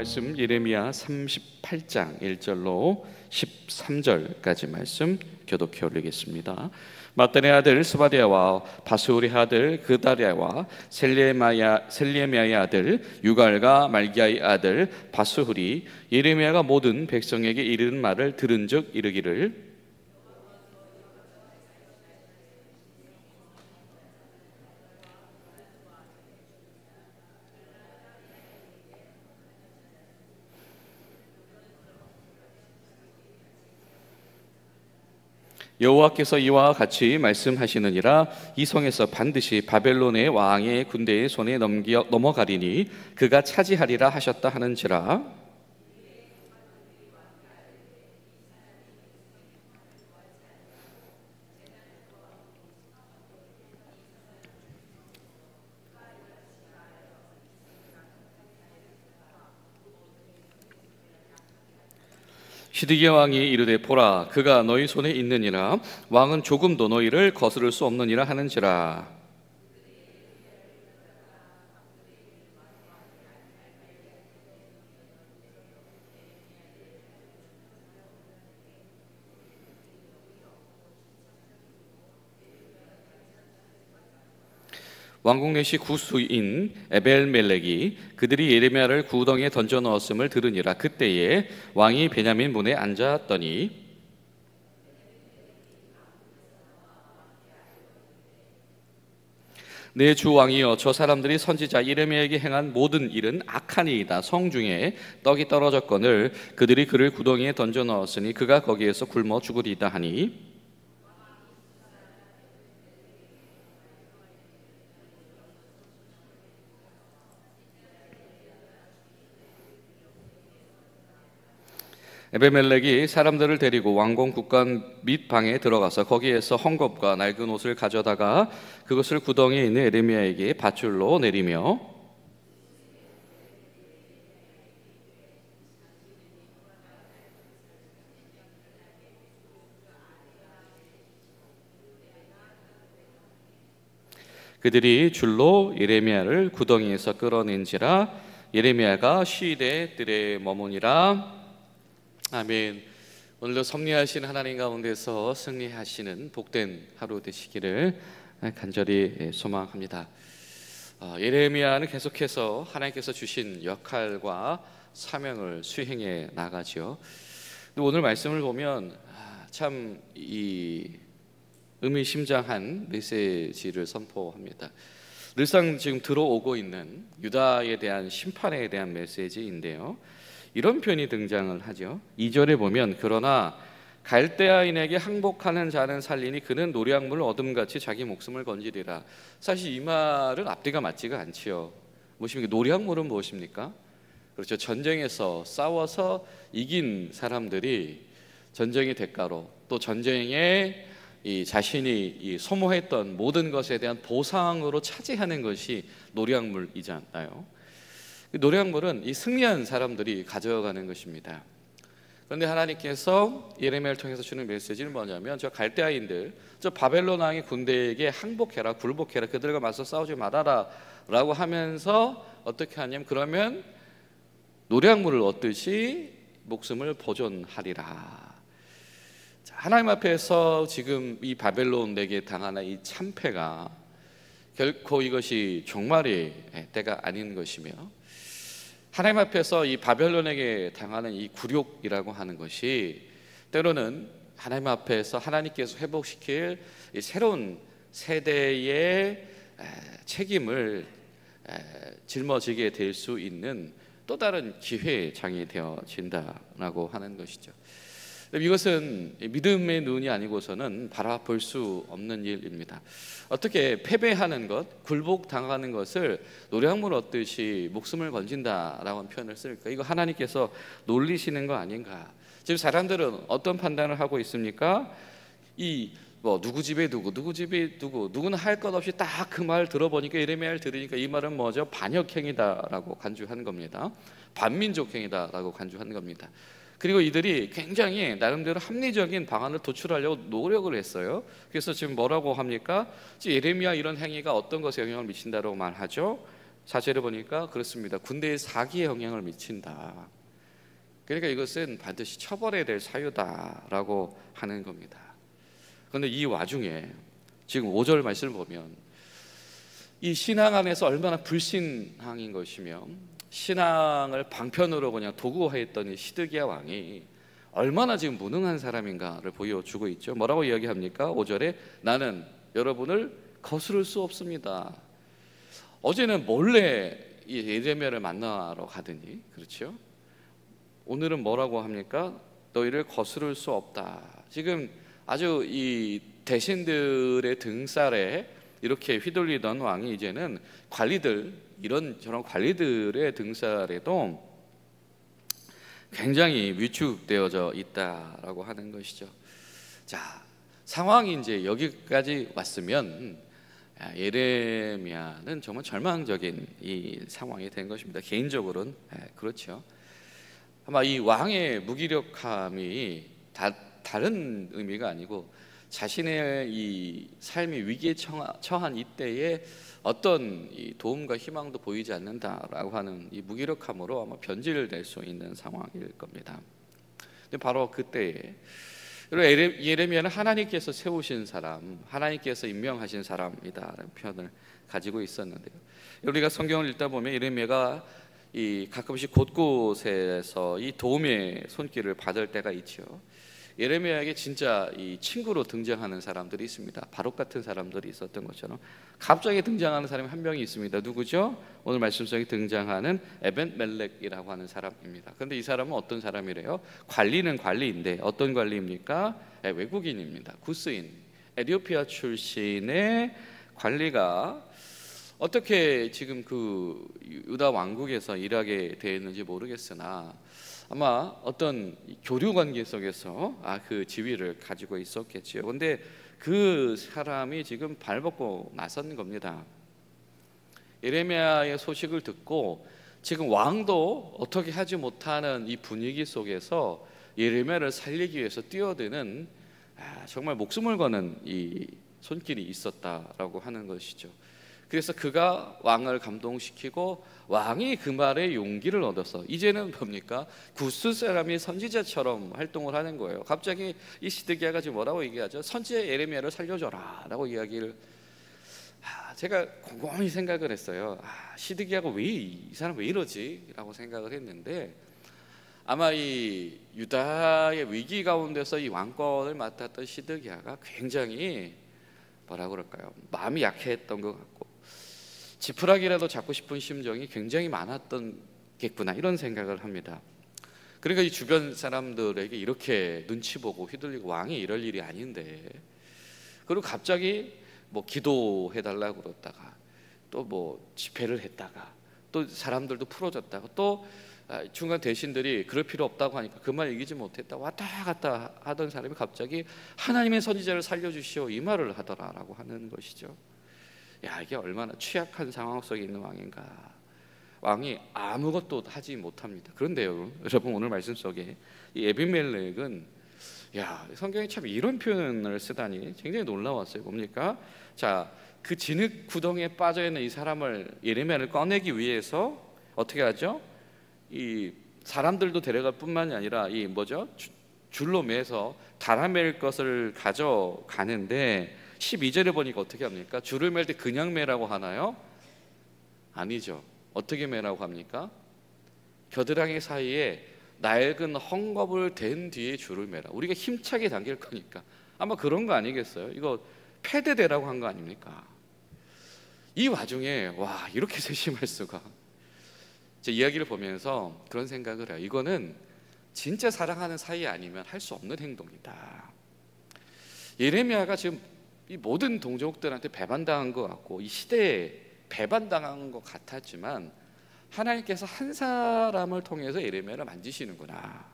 말씀 예레미야 38장 1절로 13절까지 말씀 교독해 올리겠습니다. 마따네 아들 스바디아와 바스우리 아들 그다리아와 셀레미야의 아들 유갈과 말기야의 아들 바스훌이 예레미야가 모든 백성에게 이르는 말을 들은즉 이르기를, 여호와께서 이와 같이 말씀하시느니라. 이 성에서 반드시 바벨론의 왕의 군대의 손에 넘어가리니 그가 차지하리라 하셨다 하는지라. 시드기야 왕이 이르되 보라, 그가 너희 손에 있느니라. 왕은 조금도 너희를 거스를 수 없느니라 하는지라. 왕궁 내시 구수인 에벨멜렉이 그들이 예레미야를 구덩이에 던져 넣었음을 들으니라. 그때에 왕이 베냐민 문에 앉았더니 내 주 왕이여, 저 사람들이 선지자 예레미야에게 행한 모든 일은 악하니이다. 성중에 떡이 떨어졌거늘 그들이 그를 구덩이에 던져 넣었으니 그가 거기에서 굶어 죽으리이다 하니, 에베멜렉이 사람들을 데리고 왕궁 국관 및 방에 들어가서 거기에서 헝겊과 낡은 옷을 가져다가 그것을 구덩이에 있는 예레미야에게 밧줄로 내리며 그들이 줄로 예레미야를 구덩이에서 끌어낸지라. 예레미야가 쉬되 뜰에 머무니라. 아멘. 오늘도 섭리하신 하나님 가운데서 승리하시는 복된 하루 되시기를 간절히 소망합니다. 예레미야는 계속해서 하나님께서 주신 역할과 사명을 수행해 나가죠. 오늘 말씀을 보면 참 의미심장한 메시지를 선포합니다. 늘상 지금 들어오고 있는 유다에 대한 심판에 대한 메시지인데요, 이런 표현이 등장을 하죠. 2절에 보면 그러나 갈대아인에게 항복하는 자는 살리니 그는 노량물 어둠같이 자기 목숨을 건지리라. 사실 이 말은 앞뒤가 맞지가 않지요. 무엇입니까? 노량물은 무엇입니까? 그렇죠. 전쟁에서 싸워서 이긴 사람들이 전쟁의 대가로 또 전쟁에 자신이 소모했던 모든 것에 대한 보상으로 차지하는 것이 노량물이잖아요. 노량물은 이 승리한 사람들이 가져가는 것입니다. 그런데 하나님께서 예레미야를 통해서 주는 메시지는 뭐냐면, 저 갈대아인들, 저 바벨론 왕의 군대에게 항복해라, 굴복해라, 그들과 맞서 싸우지 말아라 라고 하면서 어떻게 하냐면, 그러면 노량물을 얻듯이 목숨을 보존하리라. 하나님 앞에서 지금 이 바벨론에게 당하는 이 참패가 결코 이것이 종말의 때가 아닌 것이며, 하나님 앞에서 이 바벨론에게 당하는 이 굴욕이라고 하는 것이 때로는 하나님 앞에서 하나님께서 회복시킬 이 새로운 세대의 책임을 짊어지게 될 수 있는 또 다른 기회장이 되어진다라고 하는 것이죠. 이것은 믿음의 눈이 아니고서는 바라볼 수 없는 일입니다. 어떻게 패배하는 것, 굴복당하는 것을 노량물 얻듯이 목숨을 건진다라고 하는 표현을 쓸까? 이거 하나님께서 놀리시는 거 아닌가? 지금 사람들은 어떤 판단을 하고 있습니까? 누구 집에 누구 집에 누구는 할 것 없이 딱 그 말 들어보니까, 예레미야를 들으니까 이 말은 뭐죠? 반역행위다라고 간주한 겁니다. 반민족행위다라고 간주한 겁니다. 그리고 이들이 굉장히 나름대로 합리적인 방안을 도출하려고 노력을 했어요. 그래서 지금 뭐라고 합니까? 예레미야 이런 행위가 어떤 것에 영향을 미친다고 말하죠? 4절에 보니까 그렇습니다. 군대의 사기에 영향을 미친다. 그러니까 이것은 반드시 처벌해야 될 사유다라고 하는 겁니다. 그런데 이 와중에 지금 5절 말씀을 보면 이 신앙 안에서 얼마나 불신앙인 것이며 신앙을 방편으로 그냥 도구화했던 이 시드기야 왕이 얼마나 지금 무능한 사람인가를 보여주고 있죠. 뭐라고 이야기합니까? 5절에 나는 여러분을 거스를 수 없습니다. 어제는 몰래 이 예레미야를 만나러 가더니, 그렇죠? 오늘은 뭐라고 합니까? 너희를 거스를 수 없다. 지금 아주 이 대신들의 등살에 이렇게 휘둘리던 왕이 이제는 관리들, 이런저런 관리들의 등살에도 굉장히 위축되어져 있다라고 하는 것이죠. 자, 상황이 이제 여기까지 왔으면 예레미야는 정말 절망적인 이 상황이 된 것입니다. 개인적으로는 그렇죠. 아마 이 왕의 무기력함이 다른 의미가 아니고 자신의 이 삶이 위기에 처한 이때에 어떤 이 도움과 희망도 보이지 않는다라고 하는 이 무기력함으로 아마 변질될 수 있는 상황일 겁니다. 근데 바로 그때에 예레미야는 하나님께서 세우신 사람, 하나님께서 임명하신 사람이다라는 표현을 가지고 있었는데요. 우리가 성경을 읽다 보면 예레미야가 이 가끔씩 곳곳에서 이 도움의 손길을 받을 때가 있죠. 예레미야에게 진짜 이 친구로 등장하는 사람들이 있습니다. 바룩 같은 사람들이 있었던 것처럼 갑자기 등장하는 사람이 한 명이 있습니다. 누구죠? 오늘 말씀 속에 등장하는 에벤멜렉이라고 하는 사람입니다. 그런데 이 사람은 어떤 사람이래요? 관리는 관리인데 어떤 관리입니까? 외국인입니다. 구스인, 에티오피아 출신의 관리가 어떻게 지금 그 유다 왕국에서 일하게 되었는지 모르겠으나 아마 어떤 교류 관계 속에서 그 지위를 가지고 있었겠지요. 그런데 그 사람이 지금 발벗고 나선 겁니다. 예레미야의 소식을 듣고 지금 왕도 어떻게 하지 못하는 이 분위기 속에서 예레미야를 살리기 위해서 뛰어드는 정말 목숨을 거는 이 손길이 있었다라고 하는 것이죠. 그래서 그가 왕을 감동시키고 왕이 그 말에 용기를 얻어서 이제는 뭡니까? 구스 사람이 선지자처럼 활동을 하는 거예요. 갑자기 이 시드기야가 지금 뭐라고 얘기하죠? 선지자 예레미야를 살려줘라 라고 이야기를 제가 곰곰이 생각을 했어요. 시드기야가 이 사람 왜 이러지? 라고 생각을 했는데 아마 이 유다의 위기 가운데서 이 왕권을 맡았던 시드기야가 굉장히 뭐라 그럴까요? 마음이 약했던 것 같고 지푸라기라도 잡고 싶은 심정이 굉장히 많았던겠구나 이런 생각을 합니다. 그러니까 이 주변 사람들에게 이렇게 눈치 보고 휘둘리고 왕이 이럴 일이 아닌데 그리고 갑자기 뭐 기도해달라고 그러다가 또 뭐 집회를 했다가 또 사람들도 풀어졌다가 또 중간 대신들이 그럴 필요 없다고 하니까 그 말 이기지 못했다고 왔다 갔다 하던 사람이 갑자기 하나님의 선지자를 살려주시오 이 말을 하더라라고 하는 것이죠. 야, 이게 얼마나 취약한 상황 속에 있는 왕인가. 왕이 아무것도 하지 못합니다. 그런데요, 여러분 오늘 말씀 속에 이 에비멜렉은 성경에 참 이런 표현을 쓰다니 굉장히 놀라웠어요. 뭡니까? 자, 그 진흙 구덩이에 빠져 있는 이 사람을 예레미야를 꺼내기 위해서 어떻게 하죠? 이 사람들도 데려갈 뿐만이 아니라 이 뭐죠? 줄로 매서 달아맬 것을 가져가는데 12절에 보니까 어떻게 합니까? 줄을 맬 때 그냥 매라고 하나요? 아니죠. 어떻게 매라고 합니까? 겨드랑이 사이에 낡은 헝겊을 댄 뒤에 줄을 매라. 우리가 힘차게 당길 거니까 아마 그런 거 아니겠어요? 이거 패드대라고 한 거 아닙니까? 이 와중에 이렇게 세심할 수가. 제 이야기를 보면서 그런 생각을 해요. 이거는 진짜 사랑하는 사이 아니면 할 수 없는 행동이다. 예레미야가 지금 이 모든 동족들한테 배반당한 것 같고 이 시대에 배반당한 것 같았지만 하나님께서 한 사람을 통해서 예레미야를 만지시는구나.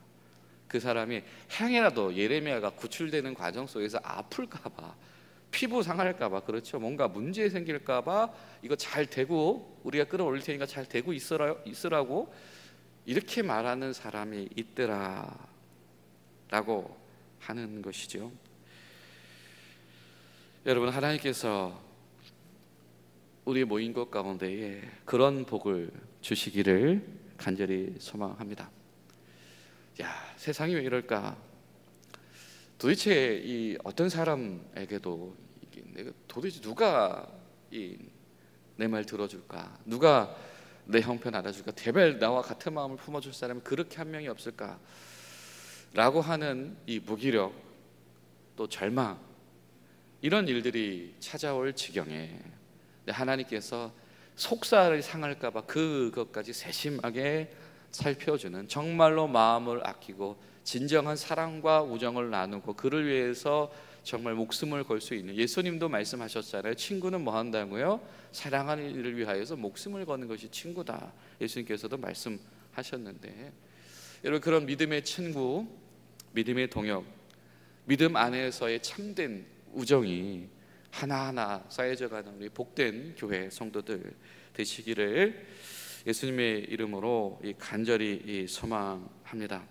그 사람이 향이라도 예레미야가 구출되는 과정 속에서 아플까봐 피부 상할까봐 그렇죠. 뭔가 문제 생길까봐 이거 잘 대고 우리가 끌어올릴 테니까 잘 대고 있으라고 이렇게 말하는 사람이 있더라라고 하는 것이죠. 여러분 하나님께서 우리 모인 것 가운데에 그런 복을 주시기를 간절히 소망합니다. 야, 세상이 왜 이럴까? 도대체 이 어떤 사람에게도 내가 도대체 누가 내 말 들어줄까? 누가 내 형편 알아줄까? 제발 나와 같은 마음을 품어줄 사람이 그렇게 한 명이 없을까? 라고 하는 이 무기력, 또 절망, 이런 일들이 찾아올 지경에 하나님께서 속살을 상할까 봐 그것까지 세심하게 살펴주는, 정말로 마음을 아끼고 진정한 사랑과 우정을 나누고 그를 위해서 정말 목숨을 걸 수 있는, 예수님도 말씀하셨잖아요. 친구는 뭐 한다고요? 사랑하는 이를 위하여서 목숨을 거는 것이 친구다. 예수님께서도 말씀하셨는데, 여러분, 그런 믿음의 친구, 믿음의 동역, 믿음 안에서의 참된 우정이 하나하나 쌓여져가는 우리 복된 교회 성도들 되시기를 예수님의 이름으로 간절히 소망합니다.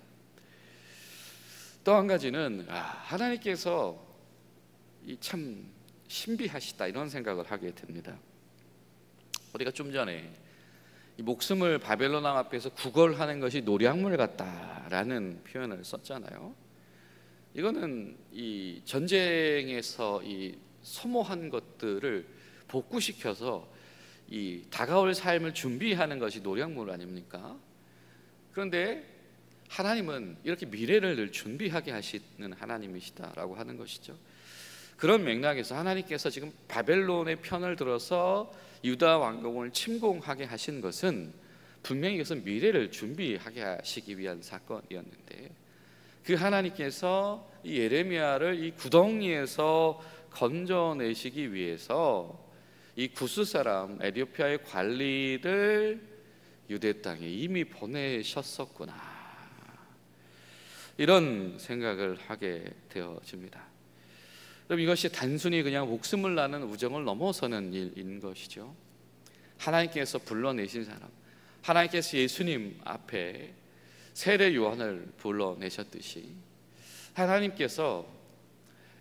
또 한 가지는 하나님께서 참 신비하시다, 이런 생각을 하게 됩니다. 우리가 좀 전에 이 목숨을 바벨론 왕 앞에서 구걸하는 것이 노량물 같다라는 표현을 썼잖아요. 이거는 이 전쟁에서 이 소모한 것들을 복구시켜서 이 다가올 삶을 준비하는 것이 노량물 아닙니까? 그런데 하나님은 이렇게 미래를 늘 준비하게 하시는 하나님이시다라고 하는 것이죠. 그런 맥락에서 하나님께서 지금 바벨론의 편을 들어서 유다 왕국을 침공하게 하신 것은 분명히 이것은 미래를 준비하게 하시기 위한 사건이었는데, 그 하나님께서 이 예레미야를 이 구덩이에서 건져내시기 위해서 이 구스 사람 에티오피아의 관리를 유대 땅에 이미 보내셨었구나, 이런 생각을 하게 되어집니다. 그럼 이것이 단순히 그냥 목숨을 나는 우정을 넘어서는 일인 것이죠. 하나님께서 불러내신 사람, 하나님께서 예수님 앞에 세례 요한을 불러내셨듯이 하나님께서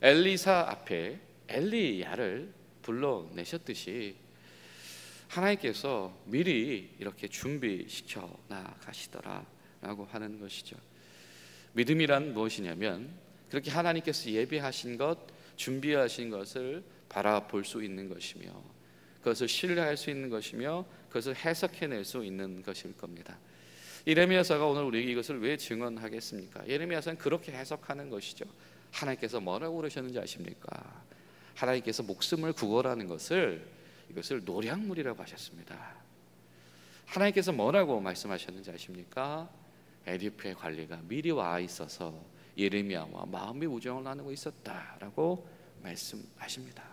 엘리사 앞에 엘리야를 불러내셨듯이 하나님께서 미리 이렇게 준비시켜 나가시더라라고 하는 것이죠. 믿음이란 무엇이냐면 그렇게 하나님께서 예비하신 것, 준비하신 것을 바라볼 수 있는 것이며 그것을 신뢰할 수 있는 것이며 그것을 해석해낼 수 있는 것일 겁니다. 예레미야서가 오늘 우리에게 이것을 왜 증언하겠습니까? 예레미야서는 그렇게 해석하는 것이죠. 하나님께서 뭐라고 그러셨는지 아십니까? 하나님께서 목숨을 구걸하는 것을, 이것을 노량물이라고 하셨습니다. 하나님께서 뭐라고 말씀하셨는지 아십니까? 에티오피아의 관리가 미리 와 있어서 예레미야와 마음의 우정을 나누고 있었다라고 말씀하십니다.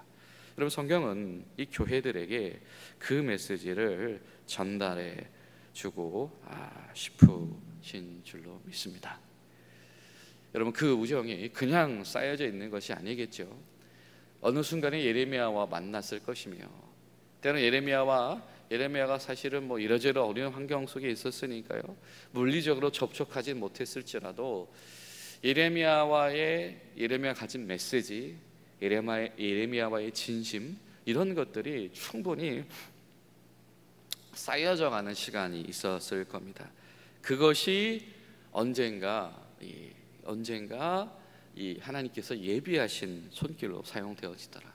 여러분, 성경은 이 교회들에게 그 메시지를 전달해 주고 싶으신 줄로 믿습니다. 여러분, 그 우정이 그냥 쌓여져 있는 것이 아니겠죠. 어느 순간에 예레미야와 만났을 것이며, 때로는 예레미야가 사실은 뭐 이러저러 어려운 환경 속에 있었으니까요, 물리적으로 접촉하지 못했을지라도 예레미야가 가진 메시지, 예레미야와의 진심, 이런 것들이 충분히 쌓여져 가는 시간이 있었을 겁니다. 그것이 언젠가 이 하나님께서 예비하신 손길로 사용되어지더라.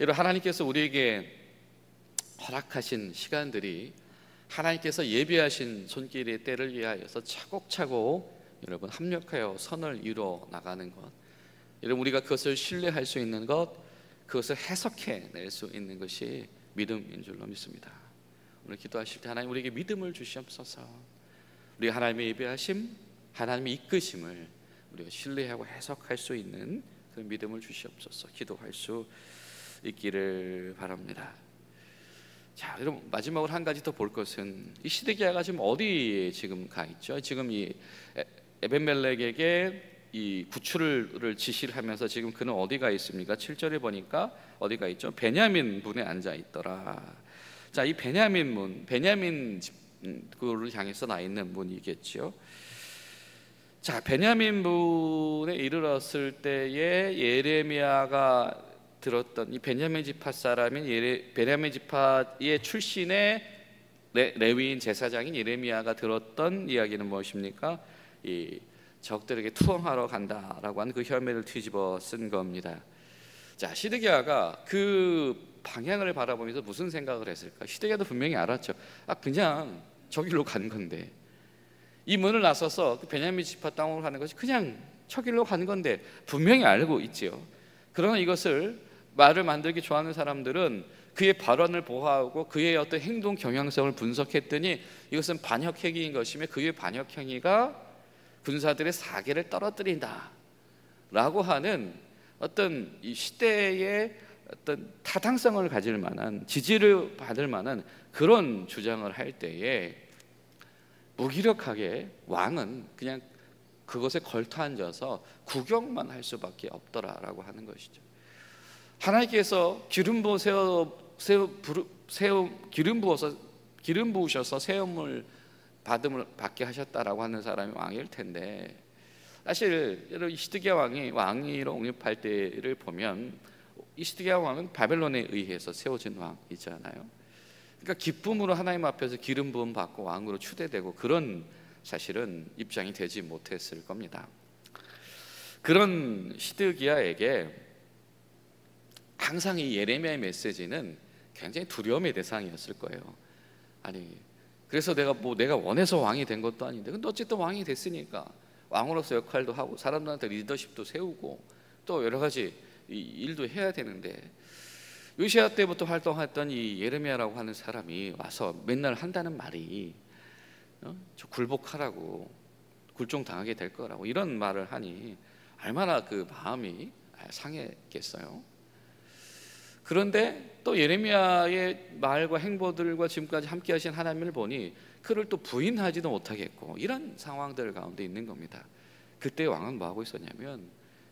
여러분, 하나님께서 우리에게 허락하신 시간들이 하나님께서 예비하신 손길의 때를 위하여서 차곡차곡 여러분 합력하여 선을 이루어 나가는 것, 여러분 우리가 그것을 신뢰할 수 있는 것, 그것을 해석해낼 수 있는 것이 믿음인 줄로 믿습니다. 오늘 기도하실 때 하나님 우리에게 믿음을 주시옵소서. 우리 하나님의 예비하심, 하나님의 이끄심을 우리가 신뢰하고 해석할 수 있는 그 믿음을 주시옵소서. 기도할 수 있기를 바랍니다. 자, 여러분 마지막으로 한 가지 더 볼 것은 이 시드기야가 지금 어디에 지금 가 있죠? 지금 이 에벤멜렉에게 이 구출을 지시를 하면서 지금 그는 어디가 있습니까? 7절에 보니까 어디가 있죠? 베냐민 문에 앉아 있더라. 자, 이 베냐민 그를 향해서 나 있는 문이겠죠. 자, 베냐민 문에 이르렀을 때에 예레미야가 들었던 이 베냐민 지파 사람인 베냐민 지파의 출신의 레위인 제사장인 예레미야가 들었던 이야기는 무엇입니까? 이 적들에게 투항하러 간다라고 하는 그 혐의를 뒤집어 쓴 겁니다. 자, 시드기야가 그 방향을 바라보면서 무슨 생각을 했을까? 시드기야도 분명히 알았죠. 그냥 저길로 간 건데, 이 문을 나서서 그 베냐민 지파 땅으로 가는 것이 그냥 저길로 간 건데 분명히 알고 있지요. 그러나 이것을 말을 만들기 좋아하는 사람들은 그의 발언을 보호하고 그의 어떤 행동 경향성을 분석했더니 이것은 반역행위인 것이며 그의 반역행위가 군사들의 사계를 떨어뜨린다 라고 하는 어떤 이 시대의 어떤 타당성을 가질 만한, 지지를 받을 만한 그런 주장을 할 때에 무기력하게 왕은 그냥 그것에 걸터 앉아서 구경만 할 수밖에 없더라라고 하는 것이죠. 하나님께서 기름 부으셔서 세움을 받게 하셨다라고 하는 사람이 왕일 텐데, 사실 이 시드기야 왕이 왕위로 옹립할 때를 보면 이 시드기야 왕은 바벨론에 의해서 세워진 왕이잖아요. 그러니까 기쁨으로 하나님 앞에서 기름 부음 받고 왕으로 추대되고 그런 사실은 입장이 되지 못했을 겁니다. 그런 시드기야에게 항상 이 예레미야의 메시지는 굉장히 두려움의 대상이었을 거예요. 아니, 그래서 내가 원해서 왕이 된 것도 아닌데, 근데 어쨌든 왕이 됐으니까 왕으로서 역할도 하고 사람들한테 리더십도 세우고 또 여러 가지 일도 해야 되는데, 요시야 때부터 활동했던 이 예레미야라고 하는 사람이 와서 맨날 한다는 말이 저 굴복하라고, 굴종당하게 될 거라고 이런 말을 하니 얼마나 그 마음이 상했겠어요. 그런데 또 예레미야의 말과 행보들과 지금까지 함께 하신 하나님을 보니 그를 또 부인하지도 못하겠고 이런 상황들 가운데 있는 겁니다. 그때 왕은 뭐하고 있었냐면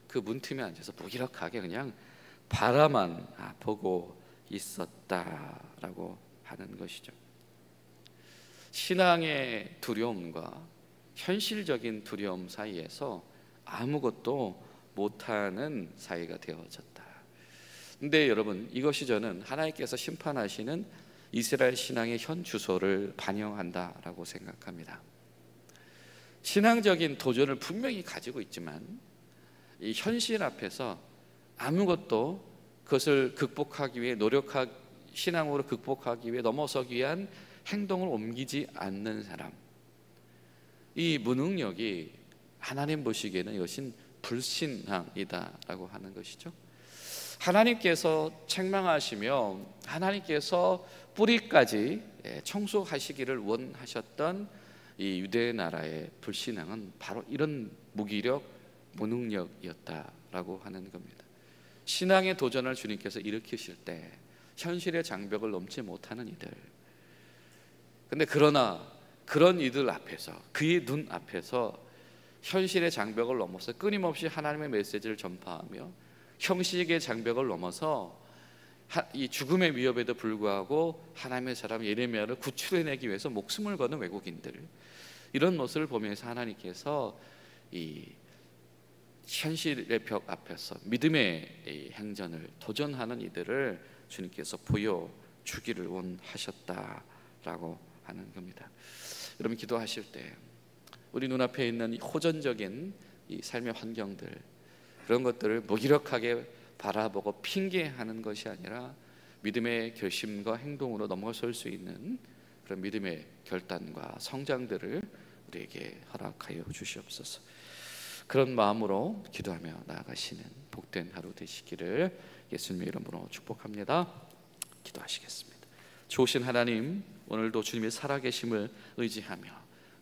그 문틈에 앉아서 무기력하게 그냥 바라만 보고 있었다라고 하는 것이죠. 신앙의 두려움과 현실적인 두려움 사이에서 아무것도 못하는 사이가 되어졌다. 근데 여러분, 이것이 저는 하나님께서 심판하시는 이스라엘 신앙의 현 주소를 반영한다라고 생각합니다. 신앙적인 도전을 분명히 가지고 있지만 이 현실 앞에서 아무것도 그것을 극복하기 위해 신앙으로 극복하기 위해 넘어서기 위한 행동을 옮기지 않는 사람, 이 무능력이 하나님 보시기에는 이것은 불신앙이다라고 하는 것이죠. 하나님께서 책망하시며 하나님께서 뿌리까지 청소하시기를 원하셨던 이 유대 나라의 불신앙은 바로 이런 무기력, 무능력이었다라고 하는 겁니다. 신앙의 도전을 주님께서 일으키실 때 현실의 장벽을 넘지 못하는 이들, 근데 그러나 그런 이들 앞에서, 그의 눈 앞에서 현실의 장벽을 넘어서 끊임없이 하나님의 메시지를 전파하며 형식의 장벽을 넘어서 이 죽음의 위협에도 불구하고 하나님의 사람 예레미야를 구출해내기 위해서 목숨을 거는 외국인들, 이런 모습을 보면서 하나님께서 이 현실의 벽 앞에서 믿음의 행전을 도전하는 이들을 주님께서 보여주기를 원하셨다라고 하는 겁니다. 여러분, 기도하실 때 우리 눈앞에 있는 이 호전적인 이 삶의 환경들, 그런 것들을 무기력하게 바라보고 핑계하는 것이 아니라 믿음의 결심과 행동으로 넘어설 수 있는 그런 믿음의 결단과 성장들을 우리에게 허락하여 주시옵소서. 그런 마음으로 기도하며 나아가시는 복된 하루 되시기를 예수님의 이름으로 축복합니다. 기도하시겠습니다. 좋으신 하나님, 오늘도 주님의 살아계심을 의지하며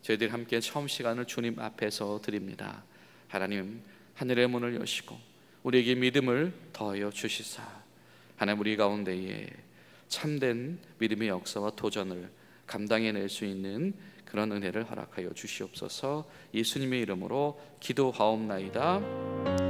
저희들이 함께 처음 시간을 주님 앞에서 드립니다. 하나님, 하늘의 문을 여시고 우리에게 믿음을 더하여 주시사 하나님, 우리 가운데에 참된 믿음의 역사와 도전을 감당해낼 수 있는 그런 은혜를 허락하여 주시옵소서. 예수님의 이름으로 기도하옵나이다.